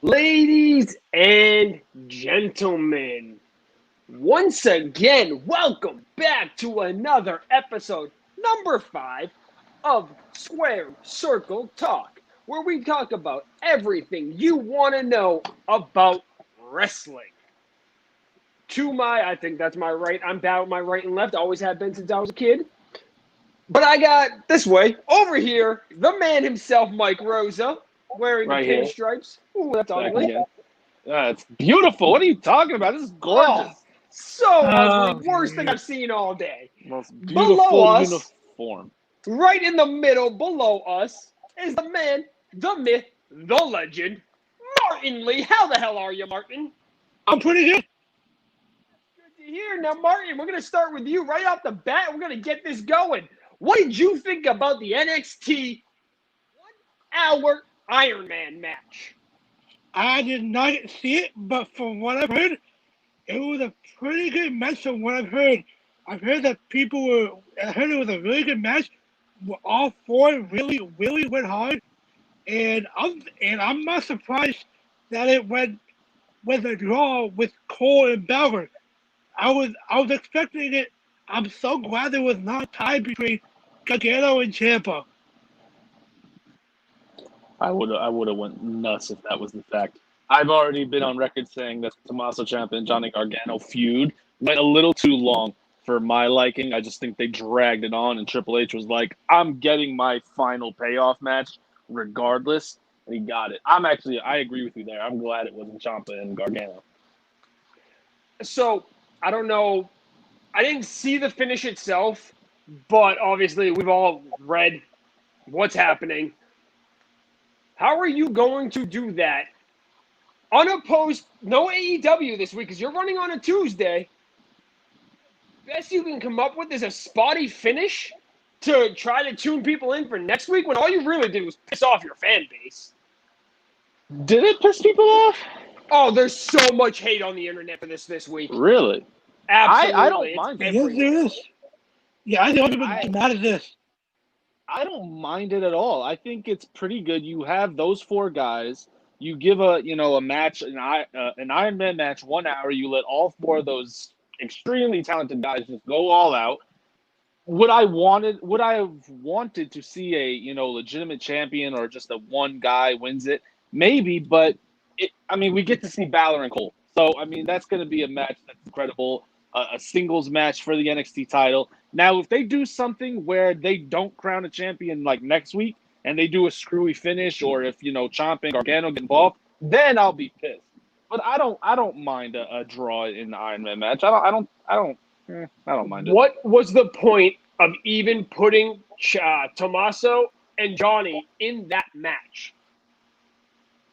Ladies and gentlemen, once again, welcome back to another episode, number 5 of Square Circle Talk, where we talk about everything you want to know about wrestling. I think that's my right. I'm down my right and left. Always have been since I was a kid. But I got this way, over here, the man himself, Mike Rosa, wearing Right the here. pinstripes. Ooh, that's Back ugly. again. It's beautiful. What are you talking about? This is gorgeous. So ugly. Worst thing I've seen all day. Most Below beautiful us, uniform. right in the middle, below us, is the man, the myth, the legend, Martin Lee. How the hell are you, Martin? I'm pretty good. Good to hear. Now, Martin, we're going to start with you right off the bat. We're going to get this going. What did you think about the NXT 1 hour Iron Man match? I did not see it, but from what I've heard, it was a pretty good match from what I've heard. I've heard that I heard it was a really good match. All four really went hard. And I'm not surprised that it went with a draw with Cole and Balor. I was expecting it. I'm so glad there was not a tie between Gargano and Ciampa. I would have went nuts if that was the fact. I've already been on record saying that Tommaso Ciampa and Johnny Gargano feud went a little too long for my liking. I just think they dragged it on, and Triple H was like, "I'm getting my final payoff match regardless," and he got it. I agree with you there. I'm glad it wasn't Ciampa and Gargano. So, I don't know. I didn't see the finish itself, but obviously we've all read what's happening. How are you going to do that? Unopposed, no AEW this week because you're running on a Tuesday. Best you can come up with is a spotty finish to try to tune people in for next week when all you really did was piss off your fan base. Did it piss people off? Oh, there's so much hate on the internet for this week. Really? Absolutely. I don't mind it. Yes, there is. Yeah, I don't even get mad at this. I don't mind it at all. I think it's pretty good. You have those four guys. You give a match, an Iron Man match, 1 hour. You let all four of those extremely talented guys just go all out. Would I have wanted to see a legitimate champion or just a one guy wins it? Maybe, but we get to see Balor and Cole. So that's going to be a match that's incredible. A singles match for the NXT title. Now, if they do something where they don't crown a champion like next week and they do a screwy finish, or if Ciampa and Gargano get involved, then I'll be pissed. But I don't mind a draw in the Iron Man match. I don't mind it. What was the point of even putting Tommaso and Johnny in that match?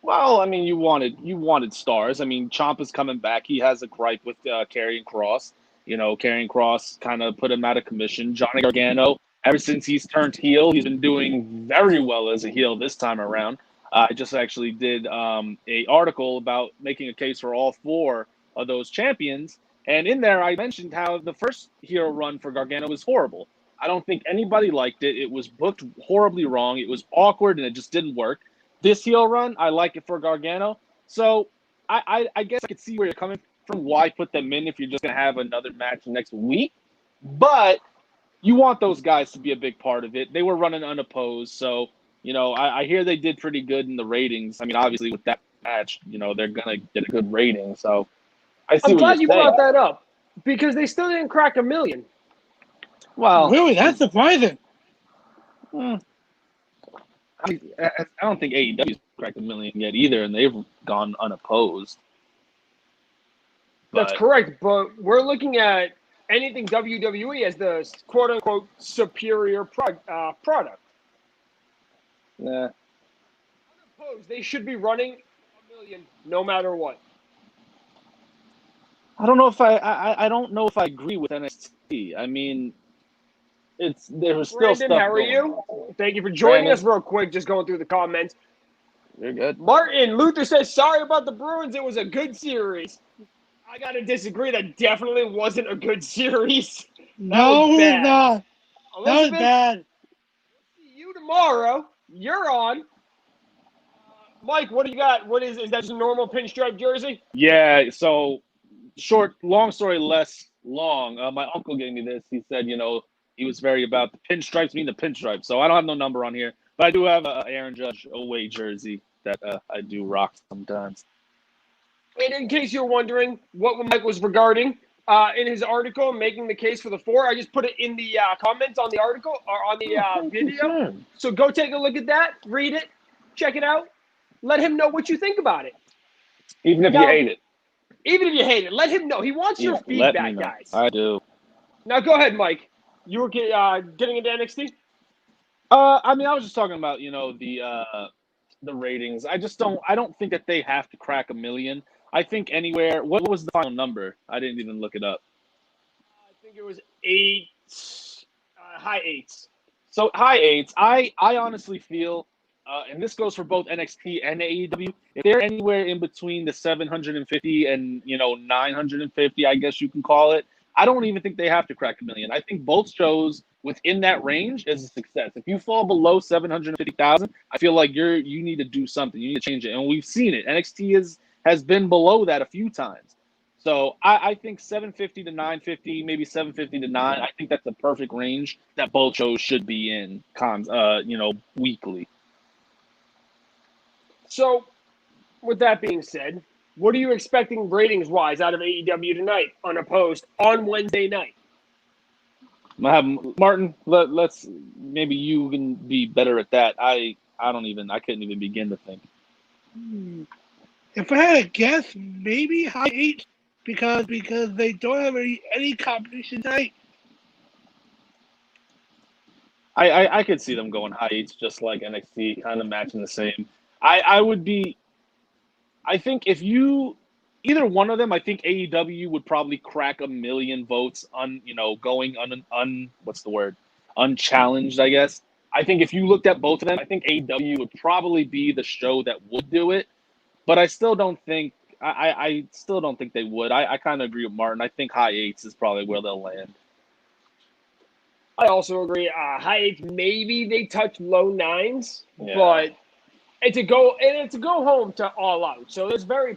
Well, you wanted stars. Ciampa's coming back. He has a gripe with Karrion Kross. Karrion Kross kind of put him out of commission. Johnny Gargano, ever since he's turned heel, he's been doing very well as a heel this time around. I just actually did a article about making a case for all four of those champions. And in there, I mentioned how the first hero run for Gargano was horrible. I don't think anybody liked it. It was booked horribly wrong. It was awkward, and it just didn't work. This heel run, I like it for Gargano. So I guess I could see where you're coming from. Why put them in if you're just going to have another match next week? But you want those guys to be a big part of it. They were running unopposed. So, I hear they did pretty good in the ratings. Obviously, with that match, they're going to get a good rating. So I see I'm what glad you you're saying. brought that up because they still didn't crack 1 million. Well, Really, that's surprising. I don't think AEW's cracked 1 million yet either, and they've gone unopposed. That's correct, but we're looking at anything WWE as the quote-unquote superior product. Yeah. Unopposed, they should be running 1 million no matter what. I don't know if I don't know if I agree with NXT. There was still Brandon, stuff how are going. you? Thank you for joining Brandon. us real quick, just going through the comments. You're good. Martin Luther says, sorry about the Bruins. It was a good series. I got to disagree. That definitely wasn't a good series. No, was it's bad. not. That was Elizabeth, bad. see you tomorrow. You're on. Mike, what do you got? Is that just a normal pinstripe jersey? Yeah. So long story less long. My uncle gave me this. He said, he was very about the pinstripes being the pinstripes. So I don't have no number on here, but I do have a Aaron Judge away jersey that I do rock sometimes. And in case you're wondering what Mike was regarding in his article, making the case for the 4, I just put it in the comments on the article or on the video. So go take a look at that, read it, check it out. Let him know what you think about it. Even if you hate it. Even if you hate it, let him know. He wants your feedback, guys. I do. Now go ahead, Mike. You were getting into NXT? I was just talking about, the ratings. I don't think that they have to crack 1 million. I think anywhere. What was the final number? I didn't even look it up. I think it was 8, high 8s. So high 8s. I honestly feel, and this goes for both NXT and AEW, if they're anywhere in between the 750 and 950, I guess you can call it, I don't even think they have to crack 1 million. I think both shows within that range is a success. If you fall below 750,000, I feel like you need to do something. You need to change it, and we've seen it. NXT has been below that a few times. So I think 750 to 950, maybe 750 to 9. I think that's a perfect range that both shows should be in weekly. So, with that being said, what are you expecting ratings-wise out of AEW tonight, unopposed, on Wednesday night? Martin, let's maybe you can be better at that. I couldn't even begin to think. If I had a guess, maybe high 8 because they don't have any competition tonight. I could see them going high 8s just like NXT, kind of matching the same. I think if either one of them, I think AEW would probably crack 1 million votes unchallenged, I guess. I think if you looked at both of them, I think AEW would probably be the show that would do it. But I still don't think they would. I kind of agree with Martin. I think high 8s is probably where they'll land. I also agree. High 8s, maybe they touch low 9s, but it's a go home to All Out. So it's very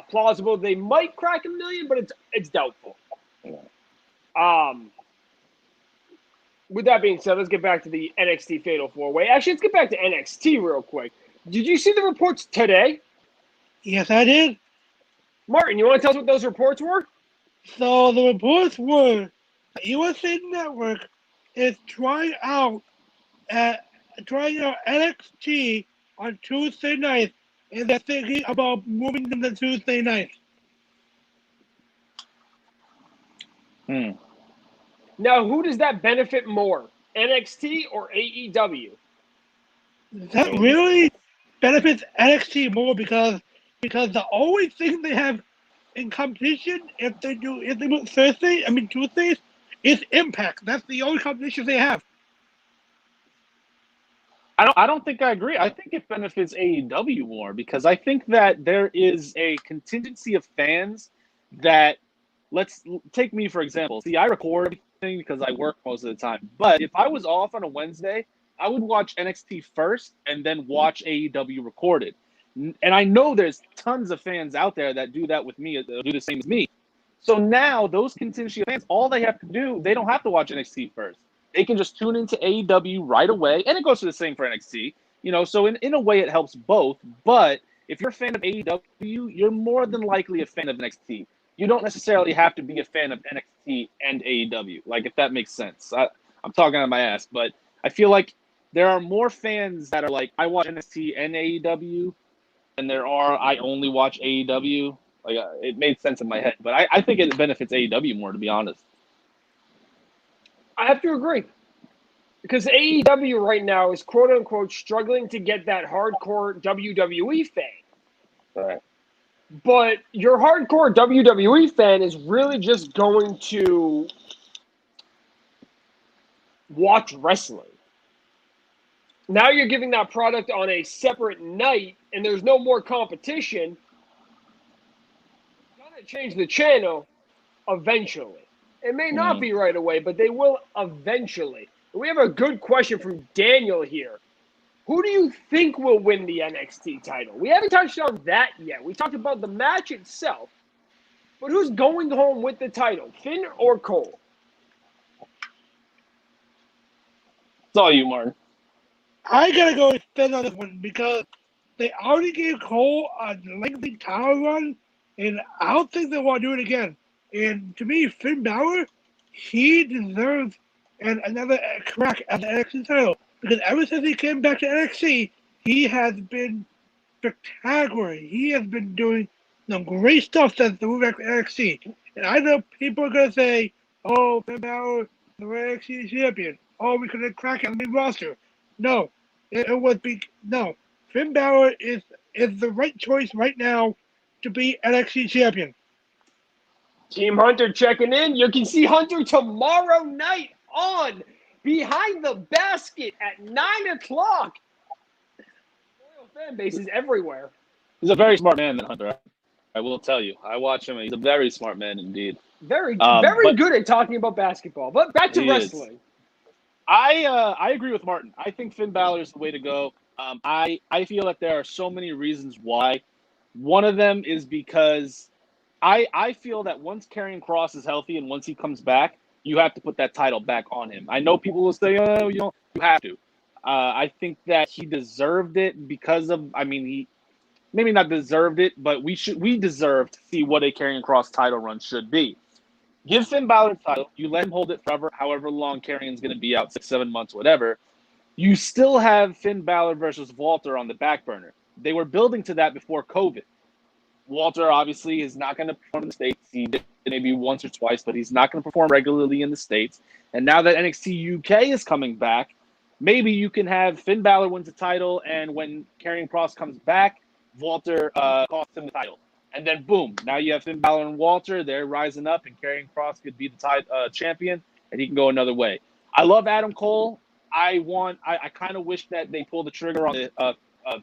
plausible they might crack 1 million, but it's doubtful. Yeah. With that being said, let's get back to the NXT Fatal 4-Way. Actually, let's get back to NXT real quick. Did you see the reports today? Yes, I did. Martin, you want to tell us what those reports were? So the reports were USA Network is trying out NXT on Tuesday night, and they're thinking about moving them to Tuesday night. Now, who does that benefit more, NXT or AEW? That really benefits NXT more because the only thing they have in competition if they do Tuesdays is Impact. That's the only competition they have. I don't think I agree. I think it benefits AEW more because I think that there is a contingency of fans that, let's take me for example. See, I record everything because I work most of the time. But if I was off on a Wednesday, I would watch NXT first and then watch AEW recorded. And I know there's tons of fans out there that do that with me, that do the same as me. So now those contingency of fans, all they have to do, they don't have to watch NXT first. They can just tune into AEW right away, and it goes to the same for NXT. So in a way it helps both. But if you're a fan of AEW, you're more than likely a fan of NXT. You don't necessarily have to be a fan of NXT and AEW, like if that makes sense. I'm talking out of my ass, but I feel like there are more fans that are like, I watch NXT and AEW, than there are I only watch AEW. Like it made sense in my head, but I think it benefits AEW more, to be honest. I have to agree. Because AEW right now is quote-unquote struggling to get that hardcore WWE fan. Right. But your hardcore WWE fan is really just going to watch wrestling. Now you're giving that product on a separate night, and there's no more competition. You're going to change the channel eventually. It may not be right away, but they will eventually. We have a good question from Daniel here. Who do you think will win the NXT title? We haven't touched on that yet. We talked about the match itself. But who's going home with the title, Finn or Cole? It's all you, Martin. I gotta go with Finn on this one because they already gave Cole a lengthy title run, and I don't think they want to do it again. And to me, Finn Balor, he deserves another crack at the NXT title because ever since he came back to NXT, he has been spectacular. He has been doing some great stuff since the move back to NXT. And I know people are gonna say, "Oh, Finn Balor, the NXT champion. Oh, we could have cracked on the main roster." No, it was big. No, Finn Balor is the right choice right now to be NXT champion. Team Hunter checking in. You can see Hunter tomorrow night on Behind the Basket at 9 o'clock. Royal fan bases everywhere. He's a very smart man, that Hunter. I will tell you. I watch him. He's a very smart man indeed. Very but- good at talking about basketball. But back to He is. wrestling. I agree with Martin. I think Finn Balor is the way to go. I feel that there are so many reasons why. One of them is because I feel that once Karrion Kross is healthy and once he comes back, you have to put that title back on him. I know people will say, "Oh, you have to." I think that he deserved it because of. I mean, he maybe not deserved it, but we deserve to see what a Karrion Kross title run should be. Give Finn Balor the title. You let him hold it forever, however long Karrion's going to be out, 6-7 months, whatever. You still have Finn Balor versus Walter on the back burner. They were building to that before COVID. Walter obviously is not going to perform in the States. He did maybe once or twice, but he's not going to perform regularly in the States. And now that NXT UK is coming back, maybe you can have Finn Balor wins the title, and when Karrion Kross comes back, Walter costs him the title. And then, boom, now you have Finn Balor and Walter. They're rising up, and Karrion Kross could be the champion, and he can go another way. I love Adam Cole. I kind of wish that they pulled the trigger on the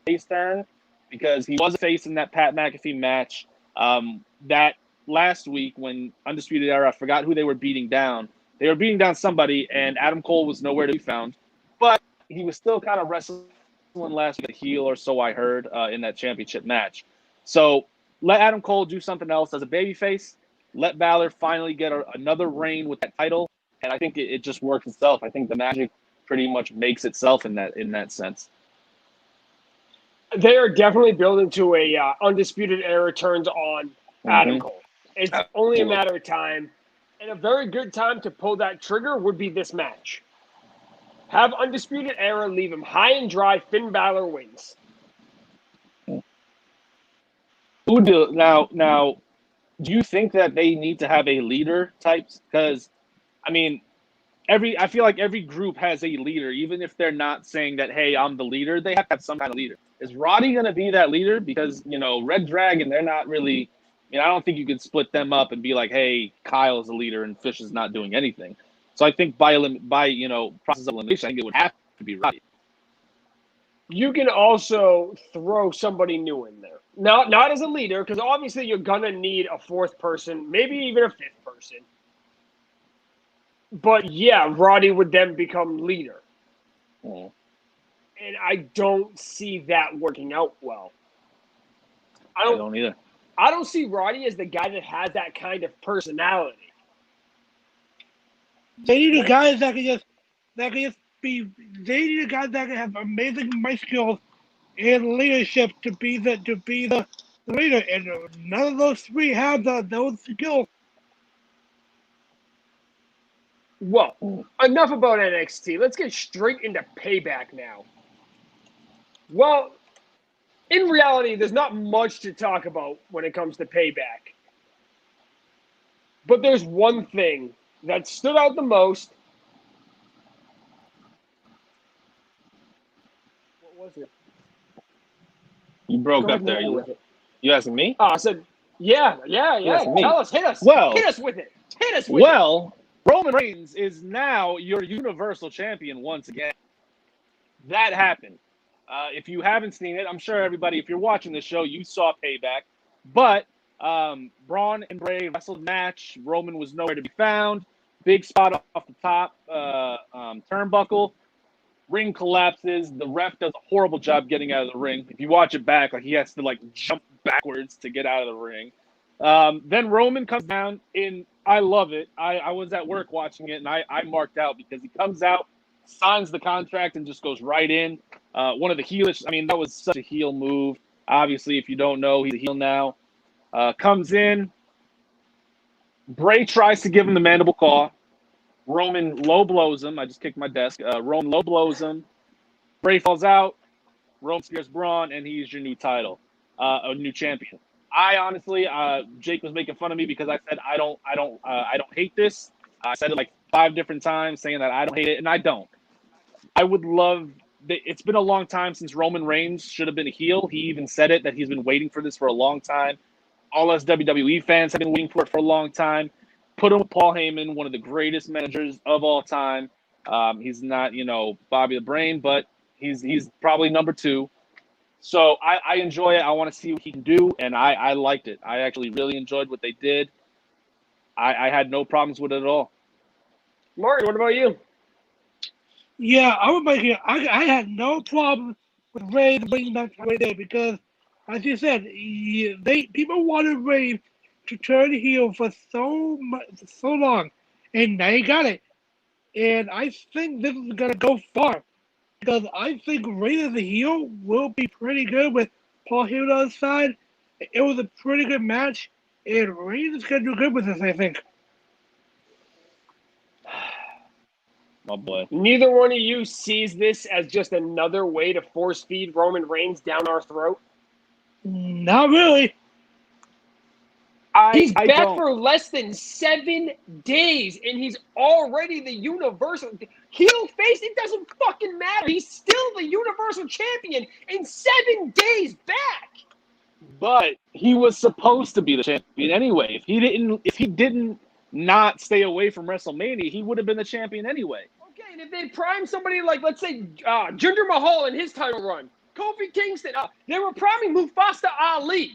face turn because he was a face in that Pat McAfee match. That last week when Undisputed Era, I forgot who they were beating down. They were beating down somebody, and Adam Cole was nowhere to be found. But he was still kind of wrestling last week, a heel or so I heard, in that championship match. So let Adam Cole do something else as a babyface. Let Balor finally get another reign with that title, and I think it just works itself. I think the magic pretty much makes itself in that sense. They are definitely building to a Undisputed Era turns on Adam Cole. It's only a matter of time, and a very good time to pull that trigger would be this match. Have Undisputed Era leave him high and dry. Finn Balor wins. Now, do you think that they need to have a leader types? Because, I mean, I feel like every group has a leader, even if they're not saying that, hey, I'm the leader. They have to have some kind of leader. Is Roddy going to be that leader? Because, Red Dragon, they're not really. I don't think you could split them up and be like, hey, Kyle is the leader and Fish is not doing anything. So I think by process of elimination, I think it would have to be Roddy. You can also throw somebody new in there. Not as a leader, because obviously you're going to need a fourth person, maybe even a fifth person. But yeah, Roddy would then become leader. Mm. And I don't see that working out well. I don't either. I don't see Roddy as the guy that has that kind of personality. They need a guy that can just be. They need a guy that can have amazing mic skills and leadership to be the leader. And none of those three have those skills. Well, enough about NXT. Let's get straight into Payback now. Well, in reality, there's not much to talk about when it comes to Payback. But there's one thing that stood out the most. What was it? You broke Go up there. ahead with it. You asking me? I said, yeah. Tell us, hit us. Well, hit us with it. Roman Reigns is now your Universal Champion once again. That happened. If you haven't seen it, I'm sure everybody, if you're watching the show, you saw Payback. But Braun and Bray wrestled match. Roman was nowhere to be found. Big spot off the top turnbuckle. Ring collapses. The ref does a horrible job getting out of the ring. If you watch it back, like he has to like jump backwards to get out of the ring. Then Roman comes down in. I love it. I was at work watching it, and I marked out because he comes out, signs the contract, and just goes right in. One of the heelish. I mean, that was such a heel move. Obviously, if you don't know, he's a heel now. Comes in. Bray tries to give him the mandible claw. Roman low blows him. I just kicked my desk. Roman low blows him. Bray falls out. Roman spears Braun, and he's your new title, a new champion. I honestly, Jake was making fun of me because I said I don't hate this. I said it like 5 different times, saying that I don't hate it, and I don't. I would love. It's been a long time since Roman Reigns should have been a heel. He even said it that he's been waiting for this for a long time. All us WWE fans have been waiting for it for a long time. Put him with Paul Heyman, one of the greatest managers of all time. He's not, Bobby the Brain, but he's probably number 2. So I enjoy it. I want to see what he can do, and I liked it. I actually really enjoyed what they did. I had no problems with it at all. Martin, what about you? Yeah, I would make it. I had no problem with Ray bringing that right there because, as you said, people wanted Ray to turn heel for so long, and they got it. And I think this is gonna go far because I think Ray as a heel will be pretty good with Paul Heyman on the side. It was a pretty good match, and Ray is gonna do good with this, I think. My boy. Neither one of you sees this as just another way to force feed Roman Reigns down our throat? Not really. He's back for less than 7 days, and he's already the Universal heel face. It doesn't fucking matter. He's still the Universal Champion in 7 days back. But he was supposed to be the champion anyway. If he didn't not stay away from WrestleMania, he would have been the champion anyway. Okay, and if they prime somebody like, let's say, Jinder Mahal in his title run, Kofi Kingston, they were priming Mufasa Ali.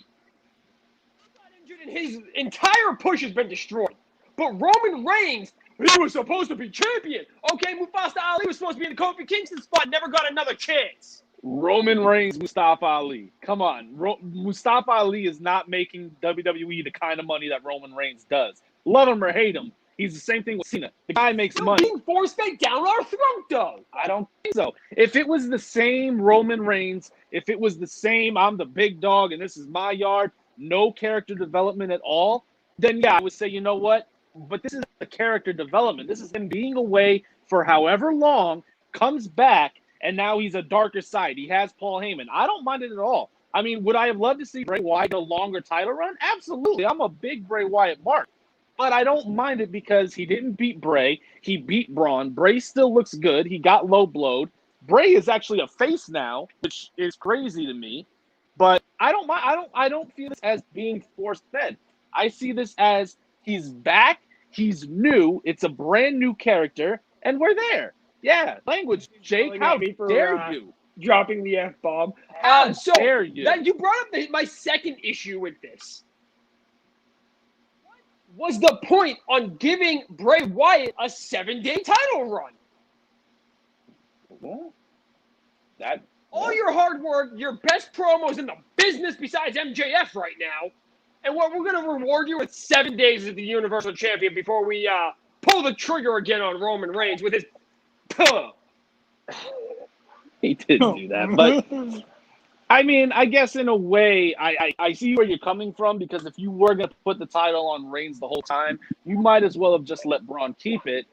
And his entire push has been destroyed. But Roman Reigns, he was supposed to be champion. Okay, Mustafa Ali was supposed to be in the Kofi Kingston spot, never got another chance. Roman Reigns, Mustafa Ali. Come on. Mustafa Ali is not making WWE the kind of money that Roman Reigns does. Love him or hate him. He's the same thing with Cena. The guy makes money. Being forced back down our throat, though. I don't think so. If it was the same Roman Reigns, if it was the same, I'm the big dog and this is my yard, no character development at all, then yeah, I would say, you know what? But this is a character development. This is him being away for however long, comes back, and now he's a darker side. He has Paul Heyman. I don't mind it at all. I mean, would I have loved to see Bray Wyatt a longer title run? Absolutely. I'm a big Bray Wyatt mark. But I don't mind it because he didn't beat Bray. He beat Braun. Bray still looks good. He got low blowed. Bray is actually a face now, which is crazy to me. But I don't mind. I don't feel this as being force fed. I see this as he's back. He's new. It's a brand new character, and we're there. Yeah, language, Jake. How dare you? Dropping the F-bomb. How dare you? You brought up my second issue with this. What was the point on giving Bray Wyatt a 7-day title run? Well, all your hard work, your best promos in the business besides MJF right now, and what we're going to reward you with 7 days as the Universal Champion before we pull the trigger again on Roman Reigns with his... He did do that, but I mean, I guess in a way, I see where you're coming from, because if you were going to put the title on Reigns the whole time, you might as well have just let Braun keep it,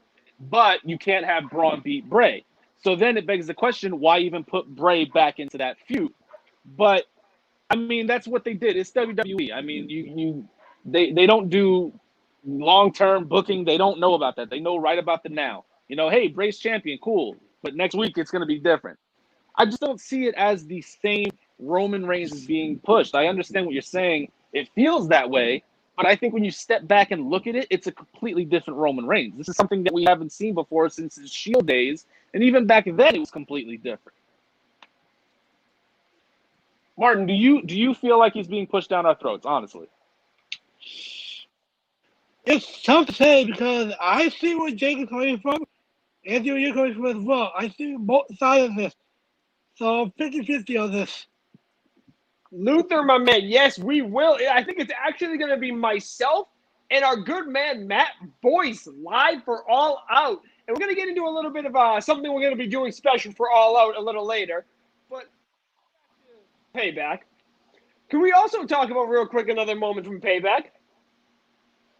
but you can't have Braun beat Bray. So then it begs the question, why even put Bray back into that feud? But, I mean, that's what they did. It's WWE. I mean, they don't do long-term booking. They don't know about that. They know right about the now. You know, hey, Bray's champion, cool. But next week it's going to be different. I just don't see it as the same Roman Reigns is being pushed. I understand what you're saying. It feels that way. But I think when you step back and look at it, it's a completely different Roman Reigns. This is something that we haven't seen before since his Shield days. And even back then, it was completely different. Martin, do you feel like he's being pushed down our throats, honestly? It's tough to say because I see where Jake is coming from. and the Unicorns as well. I see both sides of this. So 50-50 on this. Luther, my man, yes, we will. I think it's actually going to be myself and our good man Matt Boyce live for All Out. And we're going to get into a little bit of something we're going to be doing special for All Out a little later. But Payback. Can we also talk about real quick another moment from Payback?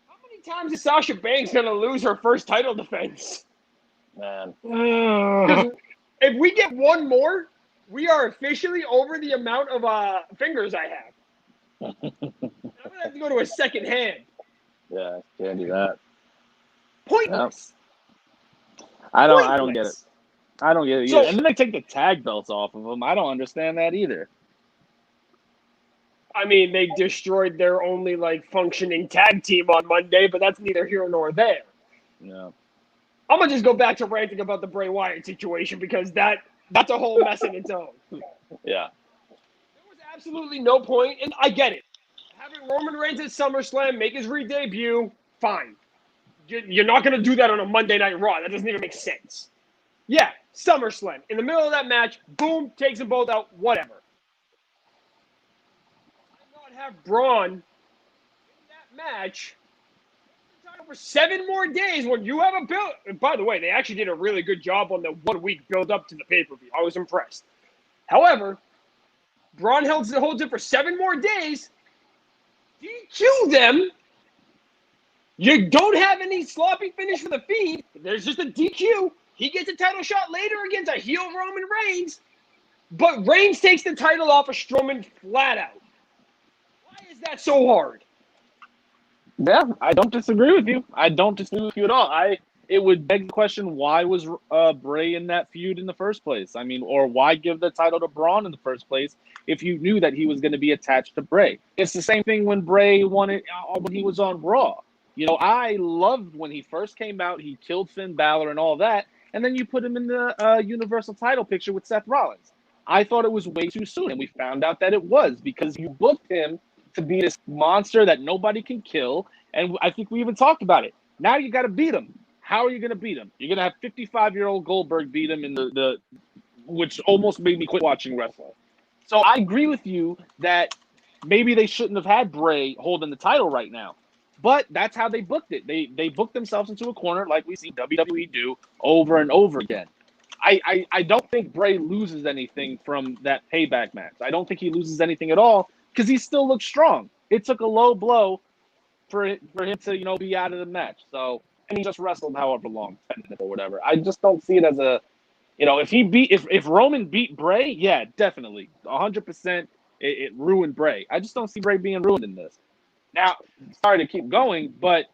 How many times is Sasha Banks going to lose her first title defense? Man. Because if we get one more, we are officially over the amount of fingers I have. I'm going to have to go to a second hand. Yeah, can't do that. Pointless. I don't get it. Pointless. I don't get it either. So- And then they take the tag belts off of them. I don't understand that either. I mean, they destroyed their only functioning tag team on Monday, but that's neither here nor there. Yeah. I'm gonna just go back to ranting about the Bray Wyatt situation because that's a whole mess in its own. Yeah. There was absolutely no point, and I get it. Having Roman Reigns at SummerSlam make his re-debut, fine. You're not gonna do that on a Monday Night Raw. That doesn't even make sense. Yeah, SummerSlam. In the middle of that match, boom, takes them both out, whatever. Not have Braun in that match for 7 more days when you have a build. And by the way, they actually did a really good job on the 1 week build up to the pay-per-view. I was impressed. However, Braun holds it for 7 more days. DQ them. You don't have any sloppy finish for the Fiend. There's just a DQ. He gets a title shot later against a heel Roman Reigns. But Reigns takes the title off of Strowman flat out. Why is that so hard? Yeah, I don't disagree with you. I don't disagree with you at all. It would beg the question, why was Bray in that feud in the first place? I mean, or why give the title to Braun in the first place if you knew that he was going to be attached to Bray? It's the same thing when Bray won it when he was on Raw. You know, I loved when he first came out, he killed Finn Balor and all that, and then you put him in the Universal title picture with Seth Rollins. I thought it was way too soon, and we found out that it was because you booked him to be this monster that nobody can kill, and I think we even talked about it. Now you got to beat him. How are you going to beat him? You're going to have 55-year-old Goldberg beat him in the which almost made me quit watching wrestling. So I agree with you that maybe they shouldn't have had Bray holding the title right now. But that's how they booked it. They booked themselves into a corner like we see WWE do over and over again. I don't think Bray loses anything from that Payback match. I don't think he loses anything at all because he still looks strong. It took a low blow for him to be out of the match. So, and he just wrestled however long, 10 minutes or whatever. I just don't see it as a, if Roman beat Bray, yeah, definitely, 100%. It ruined Bray. I just don't see Bray being ruined in this. Now, sorry to keep going, but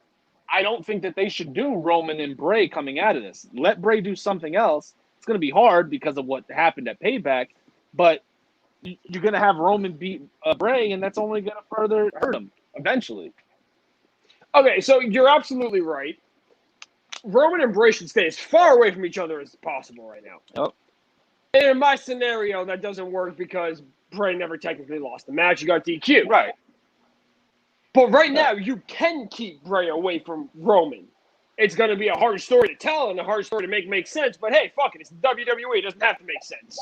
I don't think that they should do Roman and Bray coming out of this. Let Bray do something else. It's going to be hard because of what happened at Payback, but you're going to have Roman beat Bray, and that's only going to further hurt him eventually. Okay, so you're absolutely right. Roman and Bray should stay as far away from each other as possible right now. Yep. And in my scenario, that doesn't work because Bray never technically lost the match. He got DQ. Right. But right now, you can keep Bray away from Roman. It's going to be a hard story to tell and a hard story to make sense. But hey, fuck it. It's WWE. It doesn't have to make sense.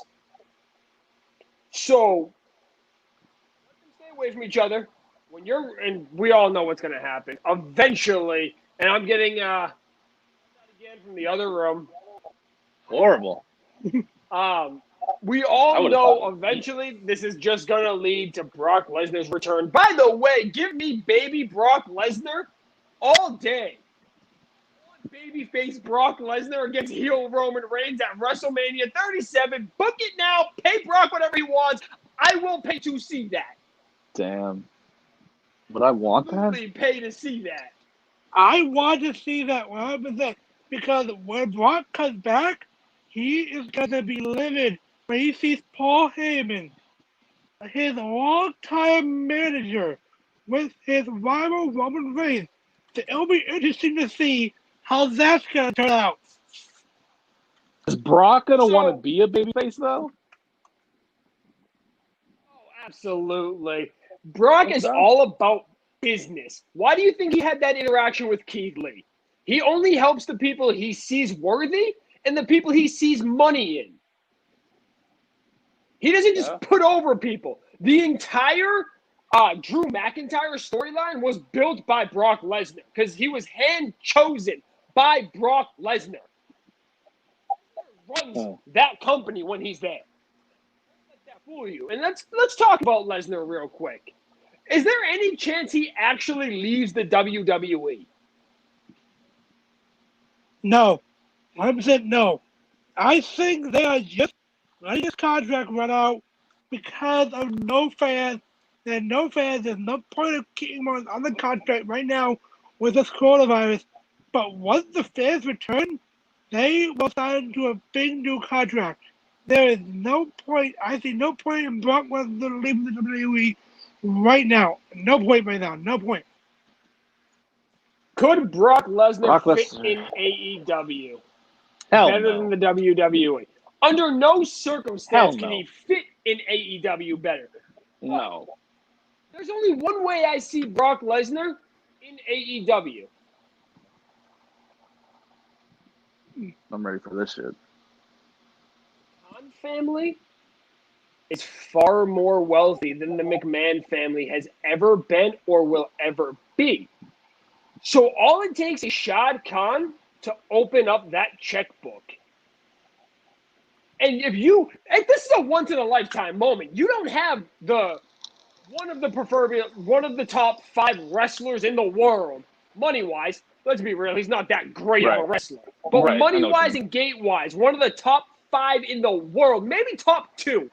So, let them stay away from each other. And we all know what's going to happen. Eventually, and I'm getting again from the other room. Horrible. We all know eventually this is just going to lead to Brock Lesnar's return. By the way, give me baby Brock Lesnar all day. Babyface Brock Lesnar against heel Roman Reigns at WrestleMania 37. Book it now. Pay Brock whatever he wants. I will pay to see that. Damn. But I want that? Really pay to see that. I want to see that 100% because when Brock comes back, he is going to be livid when he sees Paul Heyman, his longtime manager, with his rival Roman Reigns. So it'll be interesting to see how that's going to turn out. Is Brock going to want to be a babyface, though? Oh, absolutely. Brock is all about business. Why do you think he had that interaction with Keith Lee? He only helps the people he sees worthy, and the people he sees money in. He doesn't just put over people. The entire Drew McIntyre storyline was built by Brock Lesnar because he was hand-chosen by Brock Lesnar. Runs that company when he's there. Don't let that fool you. And let's talk about Lesnar real quick. Is there any chance he actually leaves the WWE? No. 100% no. I think they are just letting his contract run out because of no fans. There are no fans. There's no point of keeping him on the contract right now with this coronavirus. But once the fans return, they will sign into a big new contract. There is no point. I see no point in Brock Lesnar leaving the WWE right now. No point right now. No point. Could Brock Lesnar fit in AEW better than the WWE? Under no circumstance can he fit in AEW better. No. There's only one way I see Brock Lesnar in AEW. I'm ready for this shit. Khan family is far more wealthy than the McMahon family has ever been or will ever be. So all it takes is Shad Khan to open up that checkbook. And this is a once-in-a-lifetime moment. You don't have one of the top 5 wrestlers in the world, money-wise. Let's be real, he's not that great of a wrestler. But money-wise and gate-wise, one of the top 5 in the world, maybe top 2.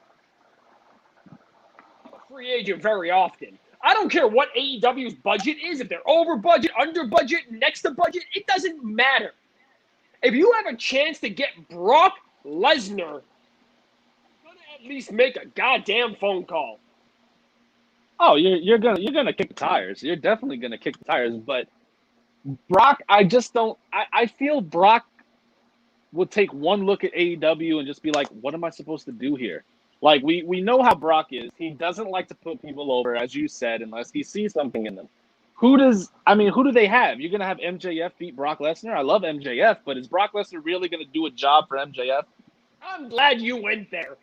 Free agent very often. I don't care what AEW's budget is, if they're over budget, under budget, next to budget, it doesn't matter. If you have a chance to get Brock Lesnar, you're gonna at least make a goddamn phone call. Oh, you're gonna kick the tires. You're definitely gonna kick the tires. But Brock, I just don't. I feel Brock will take one look at AEW and just be like, "What am I supposed to do here?" Like we know how Brock is. He doesn't like to put people over, as you said, unless he sees something in them. Who do they have? You're gonna have MJF beat Brock Lesnar? I love MJF, but is Brock Lesnar really gonna do a job for MJF? I'm glad you went there.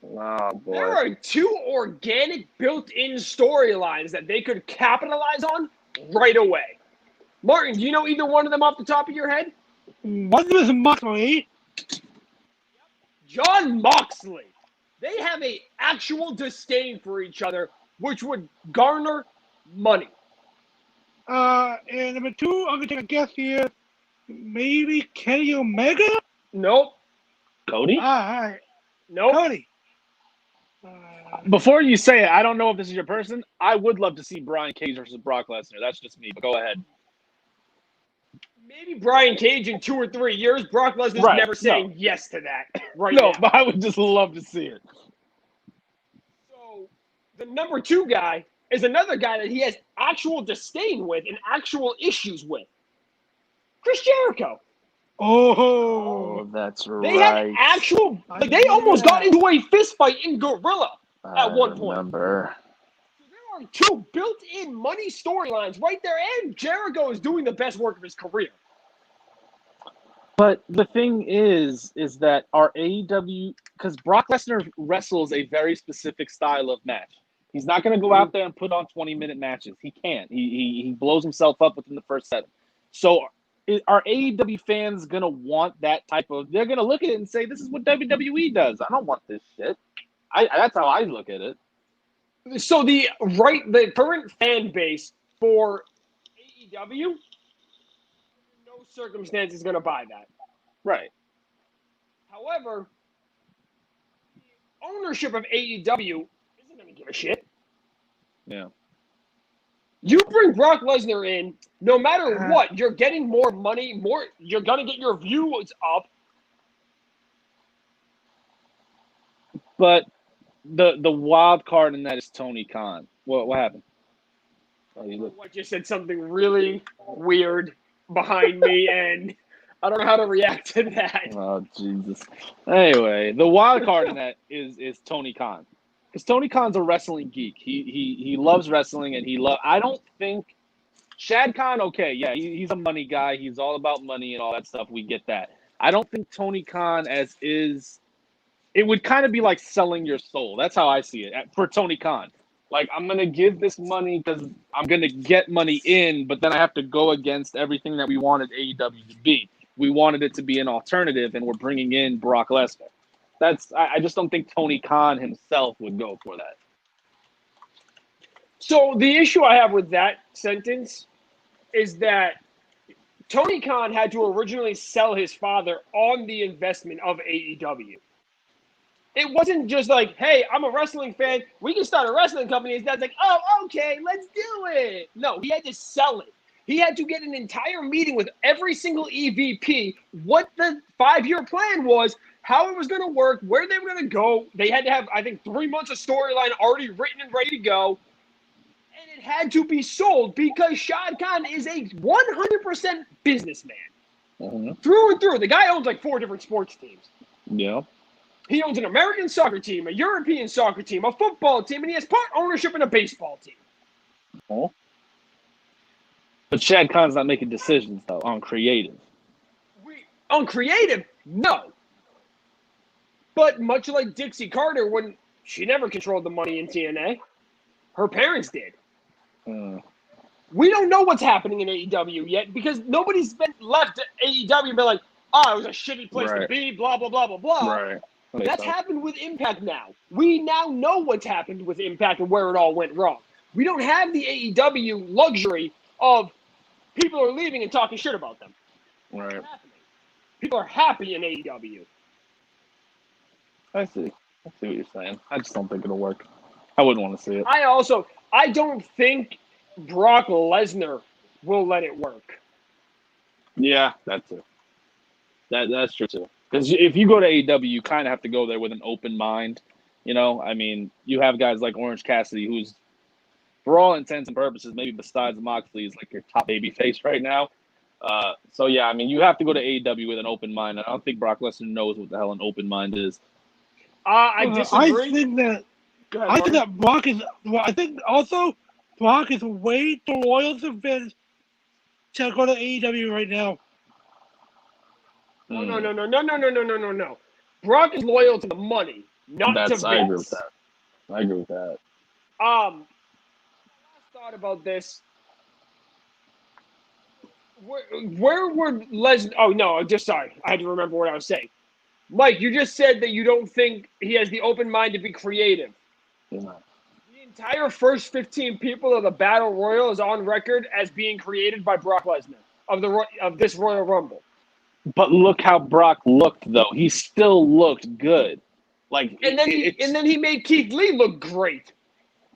Oh, boy. There are 2 organic built-in storylines that they could capitalize on right away. Martin, do you know either one of them off the top of your head? One was Moxley. Jon Moxley. They have an actual disdain for each other, which would garner money. And number 2, I'm going to take a guess here. Maybe Kenny Omega? Nope. Cody? All right. Nope. Cody. Before you say it, I don't know if this is your person. I would love to see Brian Cage versus Brock Lesnar. That's just me, but go ahead. Maybe Brian Cage in 2 or 3 years. Brock Lesnar's never saying yes to that now. But I would just love to see it. So the number 2 guy is another guy that he has actual disdain with and actual issues with. Chris Jericho. Oh, that's right. They had actual. They almost got into a fist fight in Gorilla at one point. Remember. There are 2 built-in money storylines right there, and Jericho is doing the best work of his career. But the thing is that our AEW, because Brock Lesnar wrestles a very specific style of match. He's not going to go out there and put on 20-minute matches. He can't. He blows himself up within the first set. So are AEW fans going to want that type of – they're going to look at it and say, this is what WWE does. I don't want this shit. That's how I look at it. So the current fan base for AEW, no circumstance is going to buy that. Right. However, the ownership of AEW isn't going to give a shit. Yeah. You bring Brock Lesnar in, no matter what, you're getting more money, you're going to get your views up. But the wild card in that is Tony Khan. What happened? What just said something really weird behind me, and I don't know how to react to that. Oh, Jesus. Anyway, the wild card in that is Tony Khan. Because Tony Khan's a wrestling geek. He loves wrestling, and I don't think Shad Khan, okay, yeah, he's a money guy. He's all about money and all that stuff. We get that. I don't think Tony Khan it would kind of be like selling your soul. That's how I see it for Tony Khan. Like, I'm going to give this money because I'm going to get money in, but then I have to go against everything that we wanted AEW to be. We wanted it to be an alternative, and we're bringing in Brock Lesnar. I just don't think Tony Khan himself would go for that. So the issue I have with that sentence is that Tony Khan had to originally sell his father on the investment of AEW. It wasn't just like, hey, I'm a wrestling fan. We can start a wrestling company. His dad's like, oh, okay, let's do it. No, he had to sell it. He had to get an entire meeting with every single EVP, what the 5-year plan was, how it was going to work, where they were going to go. They had to have, I think, 3 months of storyline already written and ready to go. And it had to be sold because Shad Khan is a 100% businessman. Mm-hmm. Through and through. The guy owns like 4 different sports teams. Yeah. He owns an American soccer team, a European soccer team, a football team, and he has part ownership in a baseball team. Oh. But Shad Khan's not making decisions, though, on creative. On creative, no. But much like Dixie Carter, when she never controlled the money in TNA, her parents did. We don't know what's happening in AEW yet because nobody's been left at AEW and been like, oh, it was a shitty place to be, blah, blah, blah, blah, blah. Right. That's happened with Impact now. We now know what's happened with Impact and where it all went wrong. We don't have the AEW luxury of people are leaving and talking shit about them. Right. People are happy in AEW. I see what you're saying. I just don't think it'll work. I wouldn't want to see it. I don't think Brock Lesnar will let it work. Yeah, that too. That's true too. Because if you go to AEW, you kind of have to go there with an open mind. You know, I mean, you have guys like Orange Cassidy, who's, for all intents and purposes, maybe besides Moxley, is like your top baby face right now. So yeah, I mean, you have to go to AEW with an open mind. I don't think Brock Lesnar knows what the hell an open mind is. I disagree. I think that Brock is. Well, I think also Brock is way too loyal to Vince to go to AEW right now. No. Brock is loyal to the money, not to Vince. I agree with that. I agree with that. I thought about this. Where would Lesnar? Oh no, sorry. I had to remember what I was saying. Mike, you just said that you don't think he has the open mind to be creative. Yeah. The entire first 15 people of the Battle Royal is on record as being created by Brock Lesnar of this Royal Rumble. But look how Brock looked, though. He still looked good. And then he made Keith Lee look great.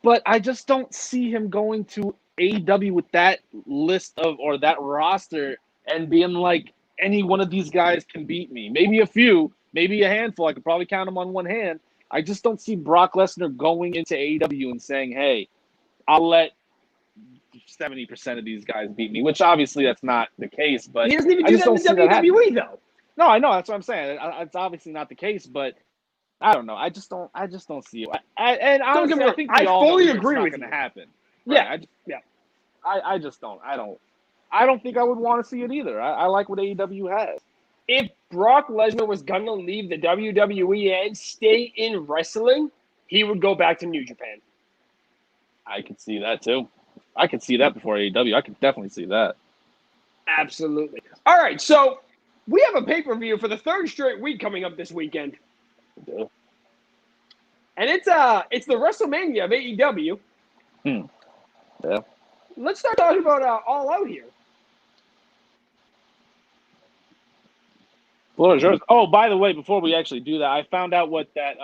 But I just don't see him going to AEW with that list or that roster and being like, any one of these guys can beat me. Maybe a few, maybe a handful. I could probably count them on one hand. I just don't see Brock Lesnar going into AEW and saying, hey, I'll let 70% of these guys beat me, which obviously that's not the case. But he doesn't even do that in the WWE, though. No, I know. That's what I'm saying. It's obviously not the case, but I don't know. I just don't see it. And honestly, I think we all fully know agree it's with not going to happen. Right? Yeah. I just don't. I don't think I would want to see it either. I like what AEW has. If Brock Lesnar was going to leave the WWE and stay in wrestling, he would go back to New Japan. I could see that too. I could see that before AEW. I could definitely see that. Absolutely. All right, so we have a pay-per-view for the 3rd straight week coming up this weekend. Yeah. And it's the WrestleMania of AEW. Yeah. Let's start talking about All Out here. Floor is yours. Oh, by the way, before we actually do that, I found out what that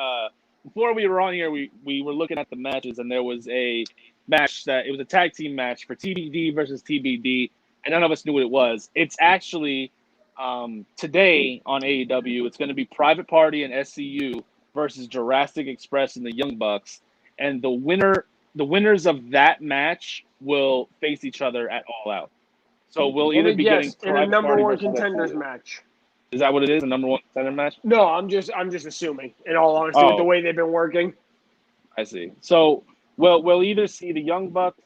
before we were on here, we were looking at the matches, and there was a match it was a tag team match for TBD versus TBD, and none of us knew what it was. It's actually today on AEW. It's going to be Private Party and SCU versus Jurassic Express and the Young Bucks, and the winners of that match will face each other at All Out. So we'll either be getting in a number one contenders match. Is that what it is? A number one contender match? No, I'm just assuming. In all honesty, with the way they've been working. I see. So we'll either see the Young Bucks.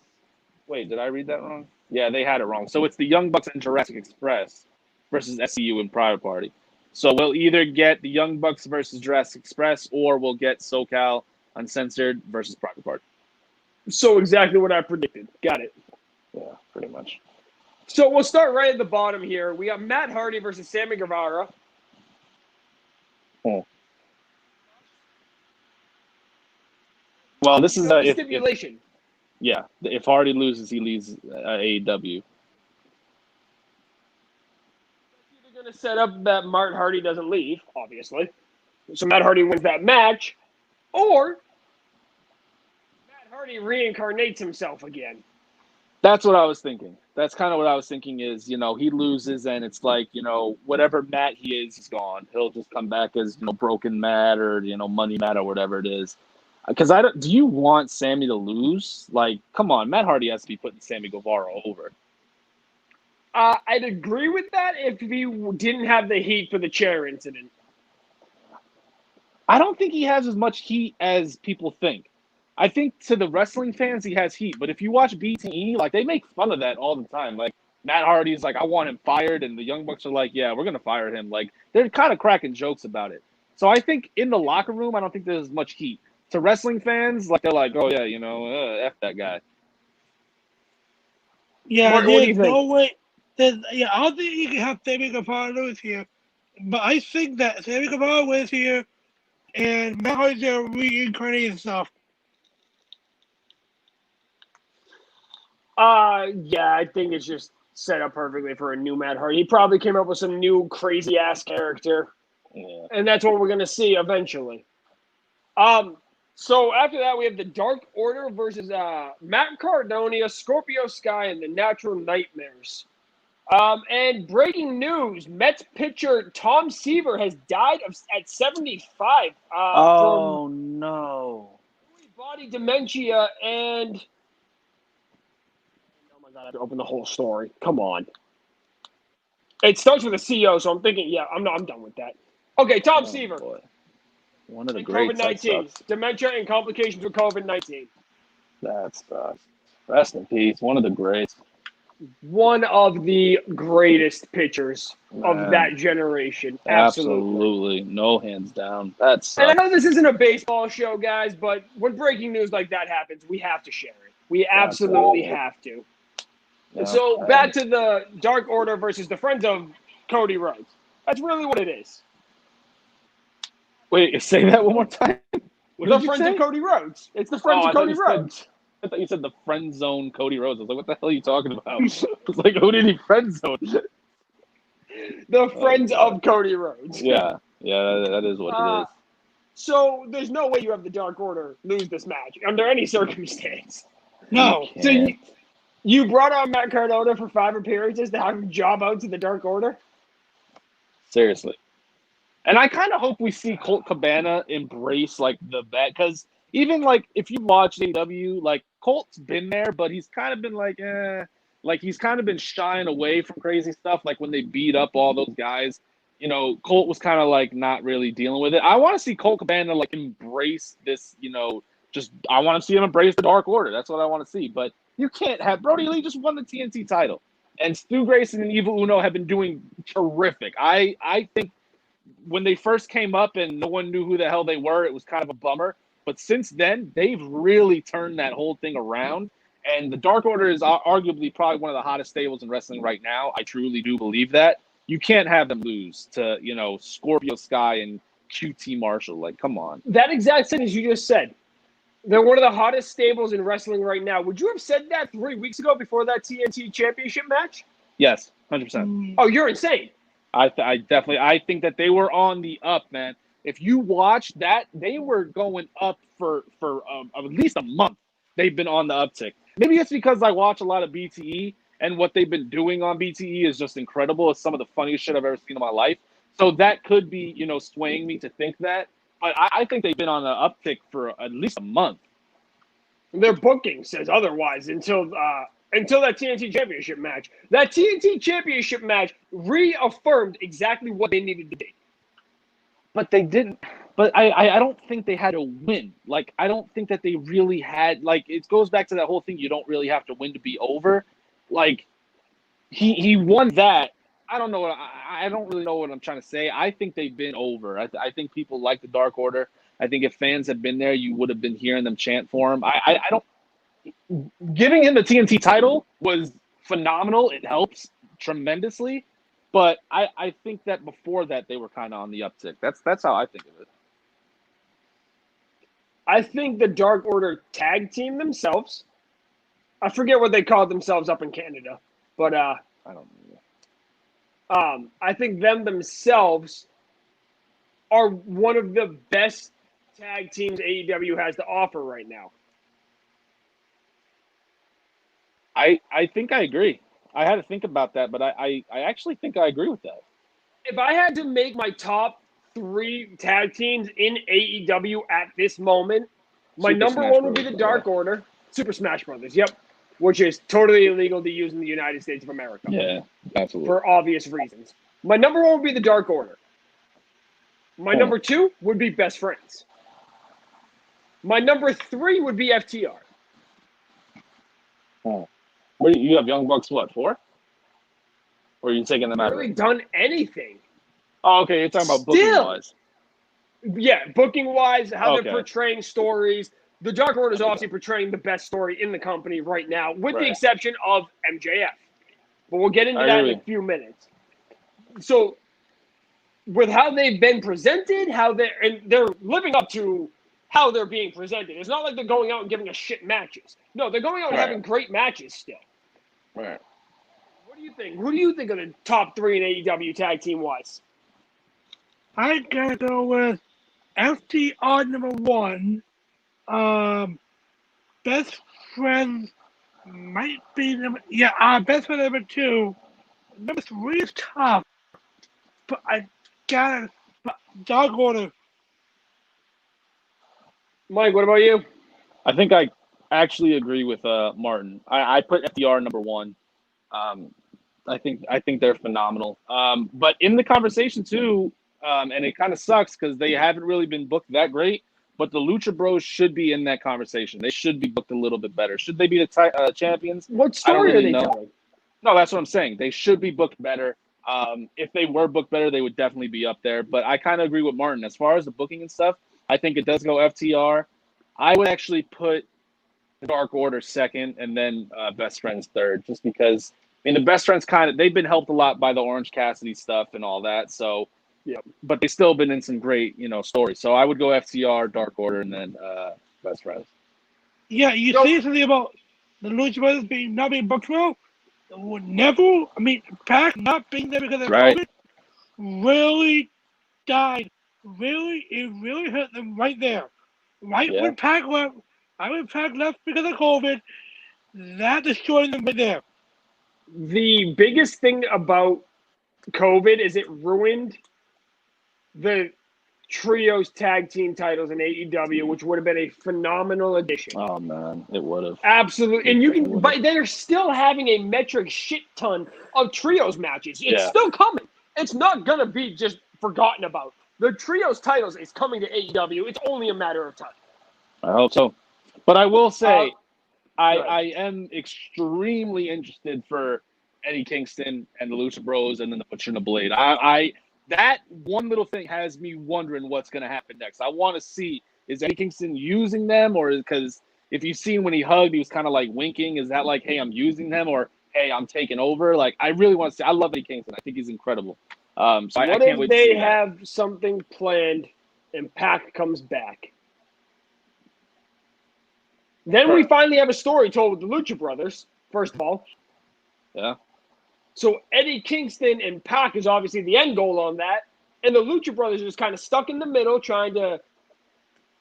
Wait, did I read that wrong? Yeah, they had it wrong. So it's the Young Bucks and Jurassic Express versus SCU and Private Party. So we'll either get the Young Bucks versus Jurassic Express, or we'll get SoCal Uncensored versus Private Party. So exactly what I predicted. Got it. Yeah, pretty much. So we'll start right at the bottom here. We got Matt Hardy versus Sammy Guevara. Well, this is a stipulation. If Hardy loses, he leaves AEW. They're going to set up that Matt Hardy doesn't leave, obviously. So Matt Hardy wins that match, or Matt Hardy reincarnates himself again. That's what I was thinking. That's kind of what I was thinking is, he loses and it's like, whatever Matt he is, he's gone. He'll just come back as, broken Matt or, money Matt or whatever it is. Because do you want Sammy to lose? Like, come on, Matt Hardy has to be putting Sammy Guevara over. I'd agree with that if he didn't have the heat for the chair incident. I don't think he has as much heat as people think. I think to the wrestling fans, he has heat. But if you watch BTE, like, they make fun of that all the time. Like, Matt Hardy's like, I want him fired. And the Young Bucks are like, yeah, we're going to fire him. Like, they're kind of cracking jokes about it. So I think in the locker room, I don't think there's much heat. To wrestling fans, like, they're like, oh, yeah, F that guy. Yeah, what do you there's think? no way. I don't think you can have Sammy Guevara lose here. But I think that Sammy Guevara wins here, and Matt Hardy's going to reincarnate himself. Yeah, I think it's just set up perfectly for a new Matt Hardy. He probably came up with some new crazy ass character, and that's what we're gonna see eventually. So after that, we have the Dark Order versus Matt Cardona, Scorpio Sky, and the Natural Nightmares. And breaking news: Mets pitcher Tom Seaver has died at 75. Oh no! Body dementia and. I have to open the whole story. Come on. It starts with a CEO, so I'm thinking, I'm done with that. Okay, Tom Seaver. Boy. One of the greats. COVID-19. Dementia and complications with COVID-19. That sucks. Rest in peace. One of the greats. One of the greatest pitchers of that generation. Absolutely. No hands down. That sucks. And I know this isn't a baseball show, guys, but when breaking news like that happens, we have to share it. We absolutely have to. Yeah, so back to the Dark Order versus the Friends of Cody Rhodes. That's really what it is. Wait, say that one more time. The Friends of Cody Rhodes. It's the Friends of Cody Rhodes. I thought you said the friend zone Cody Rhodes. I was like, what the hell are you talking about? I was like, who did he friend zone? The Friends of Cody Rhodes. Yeah, that is what it is. So there's no way you have the Dark Order lose this match under any circumstance. No. So you brought on Matt Cardona for 5 appearances to have him job out to the Dark Order? Seriously. And I kind of hope we see Colt Cabana embrace, like, the bet. Because even, like, if you watch AEW, like, Colt's been there, but he's kind of been like, Like, he's kind of been shying away from crazy stuff. Like, when they beat up all those guys, Colt was kind of, like, not really dealing with it. I want to see Colt Cabana, like, embrace this, I want to see him embrace the Dark Order. That's what I want to see. But you can't have Brody Lee just won the TNT title, and Stu Grayson and Evil Uno have been doing terrific. I think when they first came up and no one knew who the hell they were, it was kind of a bummer. But since then, they've really turned that whole thing around. And the Dark Order is arguably probably one of the hottest stables in wrestling right now. I truly do believe that. You can't have them lose to Scorpio Sky and QT Marshall. Like, come on. That exact sentence you just said. They're one of the hottest stables in wrestling right now. Would you have said that 3 weeks ago before that TNT Championship match? Yes, 100%. Oh, you're insane. I think that they were on the up, man. If you watch that, they were going up for at least a month. They've been on the uptick. Maybe it's because I watch a lot of BTE, and what they've been doing on BTE is just incredible. It's some of the funniest shit I've ever seen in my life. So that could be, swaying me to think that. But I think they've been on an uptick for at least a month. Their booking says otherwise until that TNT Championship match. That TNT Championship match reaffirmed exactly what they needed to be. But they didn't. But I don't think they had to win. Like, I don't think that they really had. Like, it goes back to that whole thing. You don't really have to win to be over. Like, he won that. I don't know. I don't really know what I'm trying to say. I think they've been over. I think people like the Dark Order. I think if fans had been there, you would have been hearing them chant for him. I don't. Giving him the TNT title was phenomenal. It helps tremendously. But I think that before that, they were kind of on the uptick. That's how I think of it. I think the Dark Order tag team themselves. I forget what they called themselves up in Canada, but I don't know. I think them themselves are one of the best tag teams AEW has to offer right now. I think I agree. I had to think about that, but I actually think I agree with that. If I had to make my top 3 tag teams in AEW at this moment, my Super number Smash 1 would be the Bros, Dark Order, Super Smash Brothers. Yep, which is totally illegal to use in the United States of America. Yeah, absolutely. For obvious reasons. My number 1 would be the Dark Order. My number 2 would be Best Friends. My number 3 would be FTR. What you have Young Bucks? What 4? Or are you taking them out? Really done anything? Oh, okay. You're talking about booking wise. Yeah, booking wise, how Okay. they're portraying stories. The Dark Order is obviously portraying the best story in the company right now, with the exception of MJF. But we'll get into that in a few minutes. So, with how they've been presented, they're living up to how they're being presented. It's not like they're going out and giving us shit matches. No, they're going out and having great matches still. Right. What do you think? Who do you think are the top 3 in AEW tag team wise? I gotta go with FTR number 1. Best Friends might be Best Friend number 2. Number 3 is tough, but I gotta. Dark Order. Mike, what about you? I think I actually agree with Martin. I put FDR number 1. I think they're phenomenal. But in the conversation too, and it kind of sucks because they haven't really been booked that great. But the Lucha Bros should be in that conversation. They should be booked a little bit better. Should they be the champions? What story really are they know. telling? No, that's what I'm saying. They should be booked better. If they were booked better, they would definitely be up there. But I kind of agree with Martin. As far as the booking and stuff, I think it does go FTR. I would actually put the Dark Order second and then Best Friends third, just because the Best Friends they've been helped a lot by the Orange Cassidy stuff and all that. So, yeah, but they've still been in some great, stories. So I would go FTR, Dark Order, and then Best Friends. Yeah, you say something about the Lucha Brothers not being booked well. Pac not being there because of COVID really died. It really hurt them right there. When Pac left, Pac left because of COVID, that destroyed them right there. The biggest thing about COVID is it ruined the trios tag team titles in AEW, which would have been a phenomenal addition. Oh man, it would have. Absolutely. And but they're still having a metric shit ton of trios matches. It's still coming. It's not gonna be just forgotten about. The trios titles is coming to AEW. It's only a matter of time. I hope so. But I will say, I am extremely interested for Eddie Kingston and the Lucha Bros and then the Butcher and the Blade. That one little thing has me wondering what's going to happen next. I want to see, is Eddie Kingston using them, or because if you've seen when he hugged, he was kind of like winking. Is that like, hey, I'm using them, or hey, I'm taking over? Like, I really want to see. I love Eddie Kingston. I think he's incredible. So I can't wait to see they have something planned and Pac comes back? Then we finally have a story told with the Lucha Brothers, first of all. Yeah. So Eddie Kingston and Pac is obviously the end goal on that. And the Lucha Brothers are just kind of stuck in the middle trying to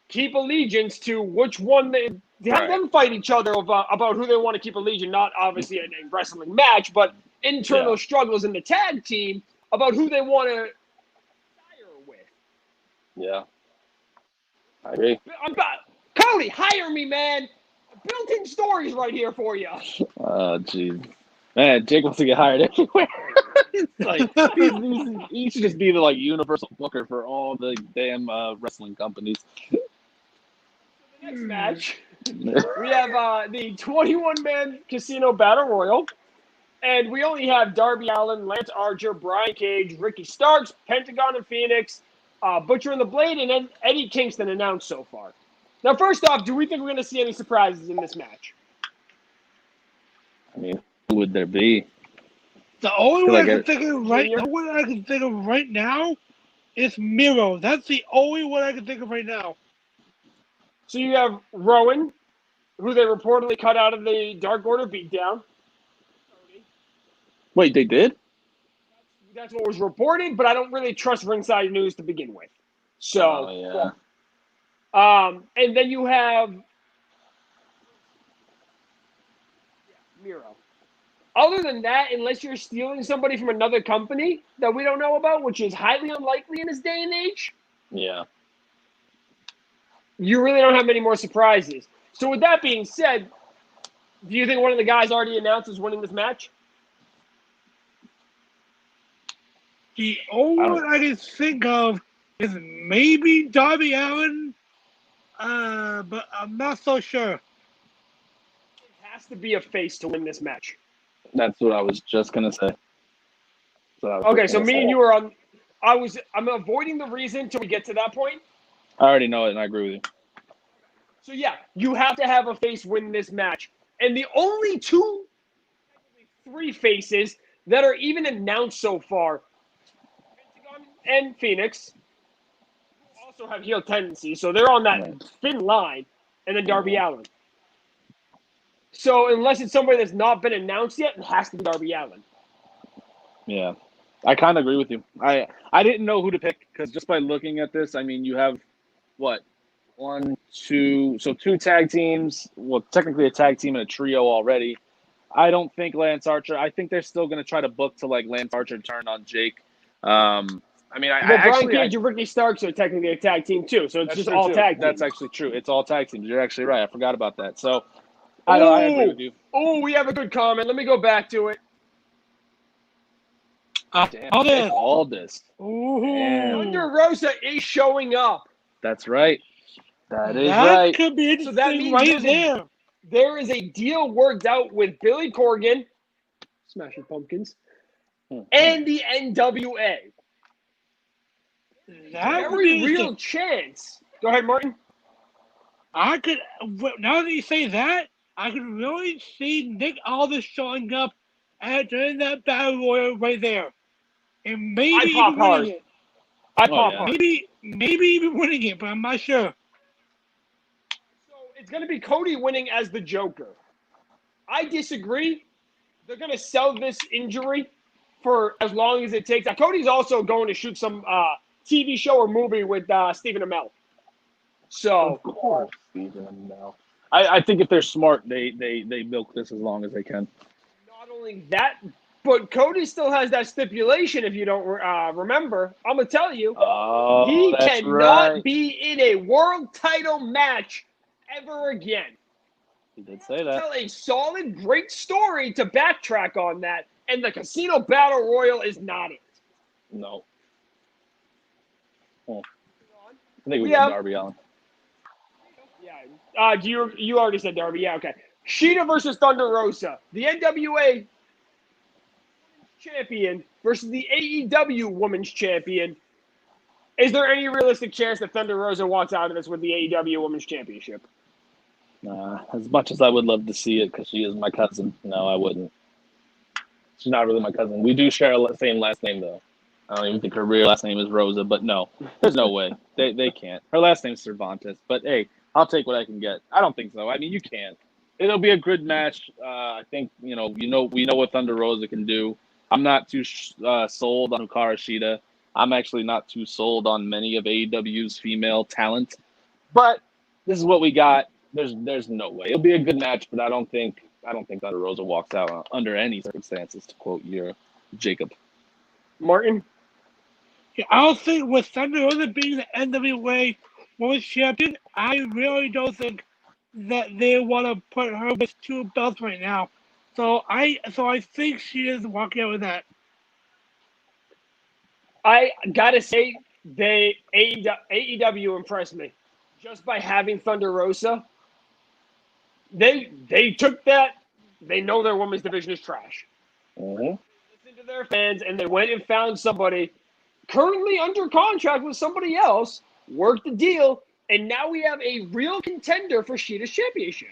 keep allegiance to which one they have them fight each other about who they want to keep allegiance, not obviously in a wrestling match, but internal struggles in the tag team about who they want to hire with. Yeah. I agree. Cody, hire me, man. Built-in stories right here for you. Oh, jeez. Man, Jake wants to get hired everywhere. It's like he should just be the universal booker for all the damn wrestling companies. The next match, we have the 21-man Casino Battle Royal. And we only have Darby Allin, Lance Archer, Brian Cage, Ricky Starks, Pentagon and Phoenix, Butcher and the Blade, and then Eddie Kingston announced so far. Now, first off, do we think we're going to see any surprises in this match? I mean, who would there be? The only Feel one like I can think of right now is Miro. That's the only one I can think of right now. So you have Rowan, who they reportedly cut out of the Dark Order beatdown. Wait, they did? That's what was reported, but I don't really trust Ringside News to begin with. So, and then you have Miro. Other than that, unless you're stealing somebody from another company that we don't know about, which is highly unlikely in this day and age, Yeah. you really don't have many more surprises. So with that being said, do you think one of the guys already announced is winning this match? The only one I can think of is maybe Darby Allin, but I'm not so sure. It has to be a face to win this match. That's what I was just going to say. Okay, so me and you are on. I'm avoiding the reason till we get to that point. I already know it, and I agree with you. So yeah, you have to have a face win this match. And the only three faces that are even announced so far, Pentagon and Phoenix, also have heel tendencies, so they're on that thin line, and then Darby Allin. So unless it's somebody that's not been announced yet, it has to be Darby Allin. Yeah, I kind of agree with you. I didn't know who to pick because just by looking at this, I mean, you have what? 1, 2, so 2 tag teams. Well, technically a tag team and a trio already. I don't think Lance Archer. I think they're still going to try to book to like Lance Archer turn on Jake. I mean, Brian Cage and Ricky Starks are technically a tag team too, so it's just all tag teams. That's actually true. It's all tag teams. You're actually right. I forgot about that. So I agree with you. Oh, we have a good comment. Let me go back to it. Aldis. Thunder Rosa is showing up. That's right. That is that right. Could be interesting. So that means right there. There is a deal worked out with Billy Corgan, Smashing Pumpkins, and the NWA. Very real chance. Go ahead, Martin. I could, now that you say that, I could really see Nick Aldis showing up during that battle royal right there, and maybe even winning it. Maybe even winning it, but I'm not sure. So it's going to be Cody winning as the Joker. I disagree. They're going to sell this injury for as long as it takes. Now, Cody's also going to shoot some TV show or movie with Stephen Amell. So, of course, Stephen Amell. I think if they're smart, they milk this as long as they can. Not only that, but Cody still has that stipulation. If you don't remember, I'm gonna tell you, he cannot be in a world title match ever again. He did say that. Tell a solid, great story to backtrack on that, and the Casino Battle Royal is not it. No. I think we got Darby Allin. Yeah. You already said Darby. Yeah. Okay. Sheeta versus Thunder Rosa. The NWA champion versus the AEW Women's Champion. Is there any realistic chance that Thunder Rosa walks out of this with the AEW Women's Championship? As much as I would love to see it because she is my cousin, no, I wouldn't. She's not really my cousin. We do share the same last name, though. I don't even think her real last name is Rosa, but no, there's no way. They can't. Her last name's Cervantes, but hey, I'll take what I can get. I don't think so. I mean, you can't. It'll be a good match. I think, we know what Thunder Rosa can do. I'm not too sold on Hikaru Shida. I'm actually not too sold on many of AEW's female talent. But this is what we got. There's no way. It'll be a good match, but I don't think Thunder Rosa walks out under any circumstances, to quote your Jacob. Martin? Yeah, I don't think with Thunder Rosa being the NWA Women's Champion, I really don't think that they want to put her with 2 belts right now. So I think she is walking out with that. I gotta say, AEW impressed me just by having Thunder Rosa. They took that. They know their women's division is trash. Listened to their fans, and they went and found somebody currently under contract with somebody else, worked the deal, and now we have a real contender for Shida's championship.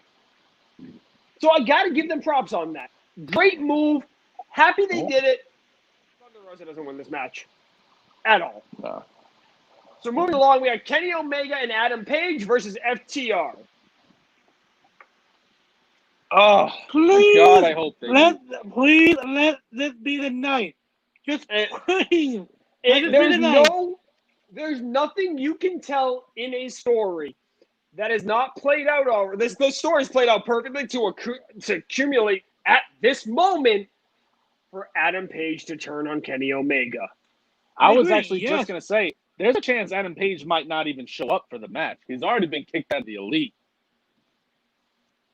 So I got to give them props on that. Great move. Happy they did it. Thunder Rosa doesn't win this match at all. No. So moving along, we have Kenny Omega and Adam Page versus FTR. Oh, Please, God, I hope they please let this be the night. Just please. There's nothing you can tell in a story that is not played out already. This story is played out perfectly to accumulate at this moment for Adam Page to turn on Kenny Omega. I was actually just going to say, there's a chance Adam Page might not even show up for the match. He's already been kicked out of the Elite.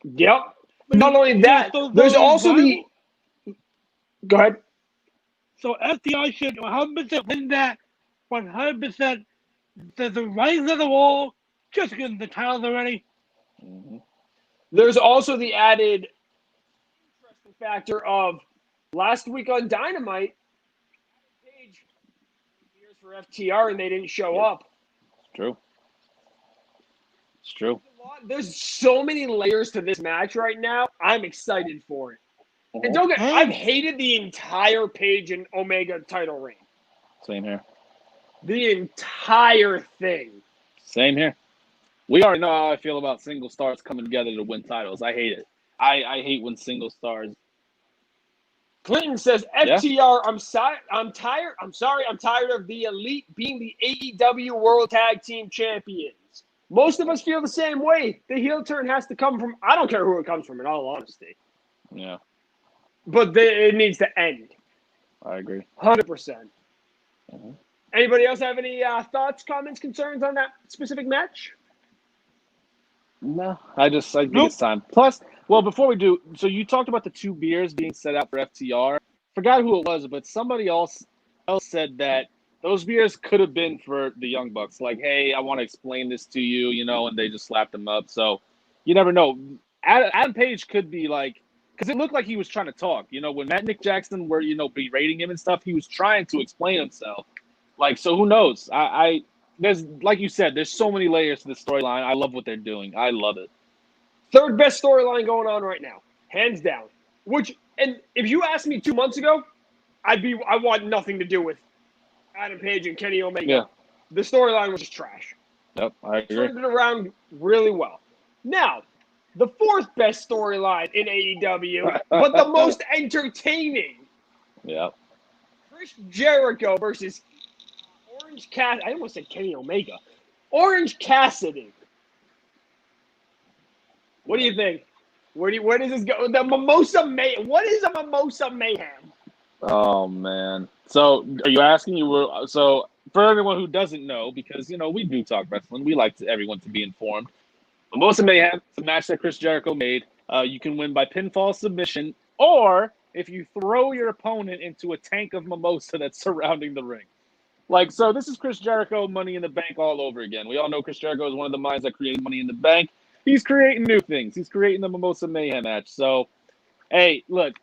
Yep. Not only that, there's also the... Go ahead. So FTR should 100% win that. 100%. There's the writings on the wall. Just getting the titles already. Mm-hmm. There's also the added interesting factor of last week on Dynamite, Page years for FTR and they didn't show up. It's true. It's true. There's so many layers to this match right now. I'm excited for it. And don't get, I've hated the entire Page and Omega title reign. Same here. The entire thing. Same here. We already know how I feel about single stars coming together to win titles. I hate it. I hate when single stars. Clinton says, FTR, I'm tired of the Elite being the AEW World Tag Team Champions. Most of us feel the same way. The heel turn has to come from, I don't care who it comes from, in all honesty. Yeah. But it needs to end. I agree. 100%. Mm-hmm. Anybody else have any thoughts, comments, concerns on that specific match? No, I think it's time. Plus, well, before we do, so you talked about the 2 beers being set out for FTR. Forgot who it was, but somebody else said that those beers could have been for the Young Bucks. Like, hey, I want to explain this to you, and they just slapped them up. So you never know. Adam Page could be like, because it looked like he was trying to talk. When Matt and Nick Jackson were, berating him and stuff, he was trying to explain himself. Like, so who knows? There's, like you said, there's so many layers to this storyline. I love what they're doing. I love it. Third best storyline going on right now, hands down. And if you asked me 2 months ago, I want nothing to do with Adam Page and Kenny Omega. Yeah. The storyline was just trash. Yep, I agree. Turned it around really well. Now, the fourth best storyline in AEW, but the most entertaining. Yeah. Chris Jericho versus Orange Cassidy. I almost said Kenny Omega. Orange Cassidy. What do you think? Where does this go? The Mimosa Mayhem. What is a Mimosa Mayhem? Oh man. So are you asking? So for everyone who doesn't know, because we do talk wrestling, we like everyone to be informed. Mimosa Mayhem, it's a match that Chris Jericho made. You can win by pinfall submission, or if you throw your opponent into a tank of mimosa that's surrounding the ring. So this is Chris Jericho, Money in the Bank all over again. We all know Chris Jericho is one of the minds that created Money in the Bank. He's creating new things. He's creating the Mimosa Mayhem match. So, hey, look,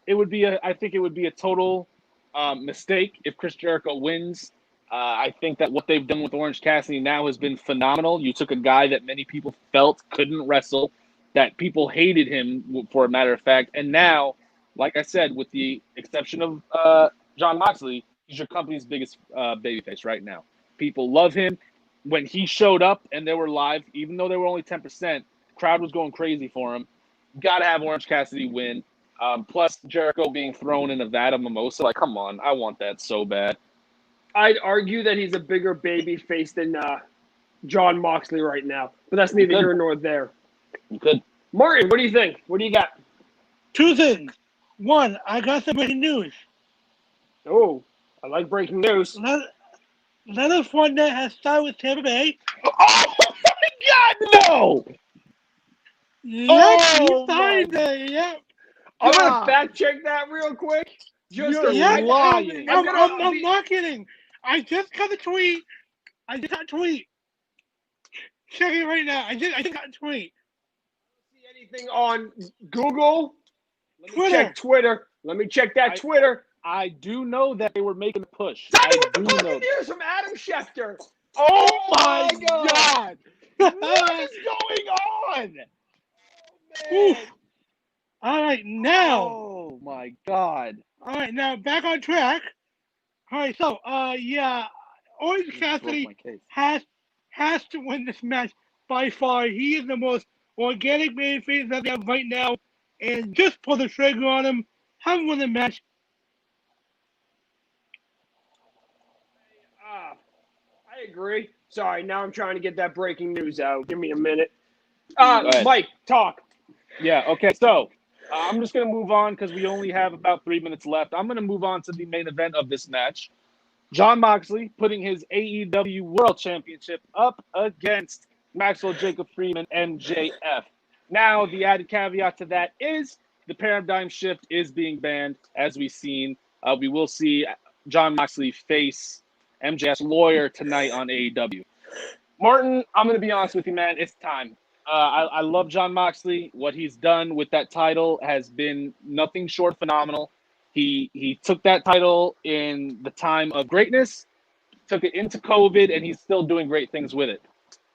I think it would be a total mistake if Chris Jericho wins. I think that what they've done with Orange Cassidy now has been phenomenal. You took a guy that many people felt couldn't wrestle, that people hated him, for a matter of fact, and now, like I said, with the exception of Jon Moxley, he's your company's biggest babyface right now. People love him. When he showed up and they were live, even though they were only 10%, crowd was going crazy for him. Got to have Orange Cassidy win. Plus Jericho being thrown in a vat of mimosa. Like, come on. I want that so bad. I'd argue that he's a bigger baby face than Jon Moxley right now. But that's neither here nor there. You could. Martin, what do you think? What do you got? 2 things. 1, I got some breaking news. Oh, I like breaking news. Leonard Fournette has signed with Tampa Bay. Oh my God, no! Yes, he signed it. Yep. I'm gonna fact check that real quick. You're lying. I'm not kidding. I just got a tweet. Check it right now. I just got a tweet. See anything on Google? Let me Twitter. check Twitter. Let me check that Twitter. I do know that they were making a push. Signing I with the do know. Buccaneers from Adam Schefter. Oh my my God! What is going on? Oof. All right, now. Oh my God! All right, now back on track. All right, so yeah, Orange You broke Cassidy my case. has to win this match by far. He is the most organic babyface that we have right now, and just pull the trigger on him, have him win the match. I agree. Sorry, now I'm trying to get that breaking news out. Give me a minute. ahead. Mike, talk. Yeah. Okay. So I'm just gonna move on because we only have about 3 minutes left. I'm gonna move on to the main event of this match. Jon Moxley putting his AEW World Championship up against Maxwell Jacob Freeman, MJF. Now, the added caveat to that is the paradigm shift is being banned, as we've seen. We will see Jon Moxley face MJF's lawyer tonight on AEW. Martin, I'm going to be honest with you, man. It's time. I love Jon Moxley. What he's done with that title has been nothing short of phenomenal. He took that title in the time of greatness, took it into COVID, and he's still doing great things with it.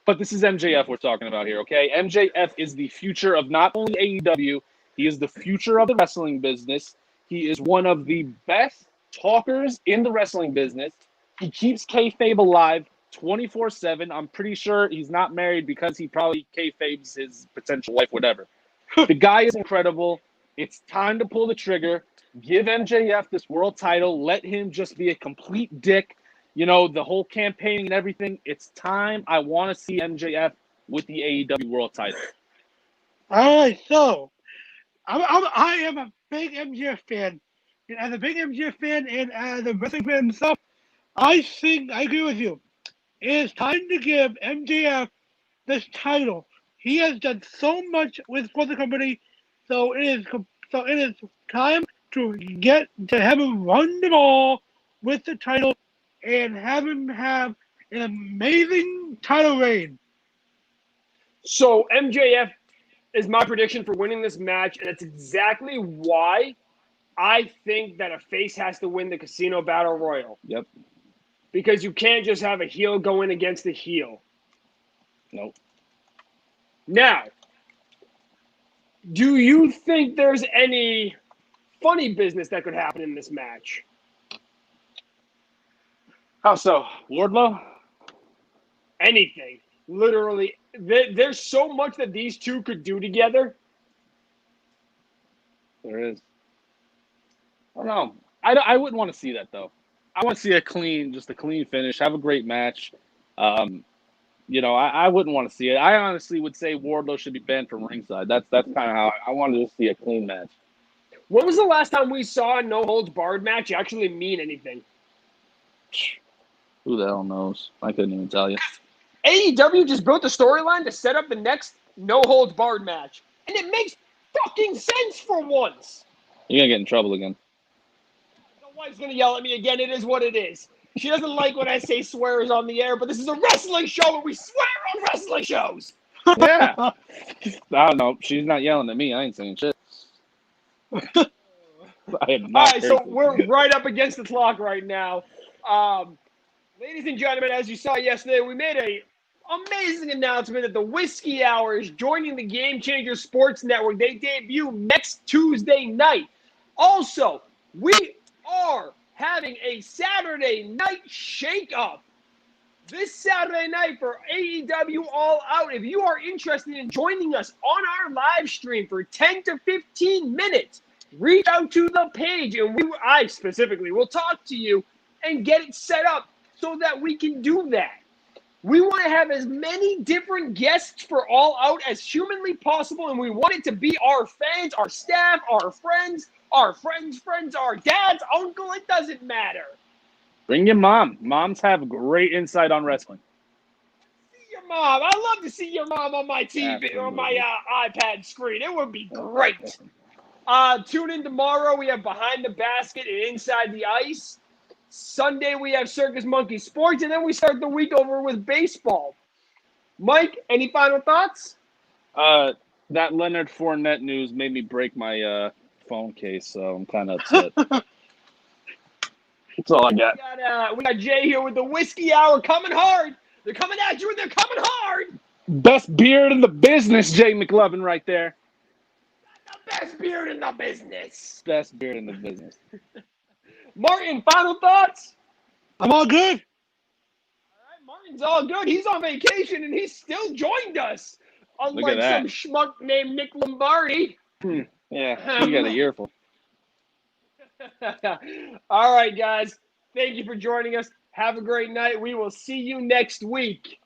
But this is MJF we're talking about here, okay? MJF is the future of not only AEW, he is the future of the wrestling business. He is one of the best talkers in the wrestling business. He keeps kayfabe alive 24/7. I'm pretty sure he's not married because he probably kayfabes his potential wife, whatever. The guy is incredible. It's time to pull the trigger. Give MJF this world title. Let him just be a complete dick. You know, the whole campaign and everything. It's time. I want to see MJF with the AEW world title. All right, so I am a big MJF fan. And as a big MJF fan and as a wrestling fan himself, I think I agree with you. It is time to give MJF this title. He has done so much for the company, so it is time to have him run the ball with the title and have him have an amazing title reign. So MJF is my prediction for winning this match, and it's exactly why I think that a face has to win the Casino Battle Royal. Yep. Because you can't just have a heel going against a heel. Nope. Now, do you think there's any funny business that could happen in this match? How so? Wardlow? Anything. Literally. There's so much that these two could do together. There is. I don't know. I wouldn't want to see that, though. I want to see a clean finish, have a great match. You know, I wouldn't want to see it. I honestly would say Wardlow should be banned from ringside. That's kind of how I wanted to see a clean match. When was the last time we saw a no-holds-barred match actually mean anything? Who the hell knows? I couldn't even tell you. AEW just built a storyline to set up the next no-holds-barred match. And it makes fucking sense for once. You're going to get in trouble again. My wife's going to yell at me again. It is what it is. She doesn't like when I say swears on the air, but this is a wrestling show and we swear on wrestling shows. Yeah. I don't know. She's not yelling at me. I ain't saying shit. I am not. All right, so we're right up against the clock right now. Ladies and gentlemen, as you saw yesterday, we made a amazing announcement that the Whiskey Hour is joining the Game Changer Sports Network. They debut next Tuesday night. Also, we are having a Saturday night shake-up this Saturday night for AEW All Out. If you are interested in joining us on our live stream for 10 to 15 minutes, reach out to the page and I specifically will talk to you and get it set up so that we can do that. We want to have as many different guests for All Out as humanly possible, and we want it to be our fans, our staff, our friends, our dads, uncle, it doesn't matter. Bring your mom. Moms have great insight on wrestling. See your mom. I love to see your mom on my TV, Absolutely. on my iPad screen. It would be great. Tune in tomorrow. We have Behind the Basket and Inside the Ice. Sunday, we have Circus Monkey Sports, and then we start the week over with baseball. Mike, any final thoughts? That Leonard Fournette news made me break my phone case, so I'm kind of upset. That's all I got. We got Jay here with the Whiskey Hour coming hard. They're coming at you and they're coming hard. Best beard in the business, Jay McLovin, right there. The best beard in the business. Best beard in the business. Martin, final thoughts? I'm all good. All right, Martin's all good. He's on vacation and he's still joined us. Unlike some schmuck named Nick Lombardi. Yeah, you got an earful. All right, guys. Thank you for joining us. Have a great night. We will see you next week.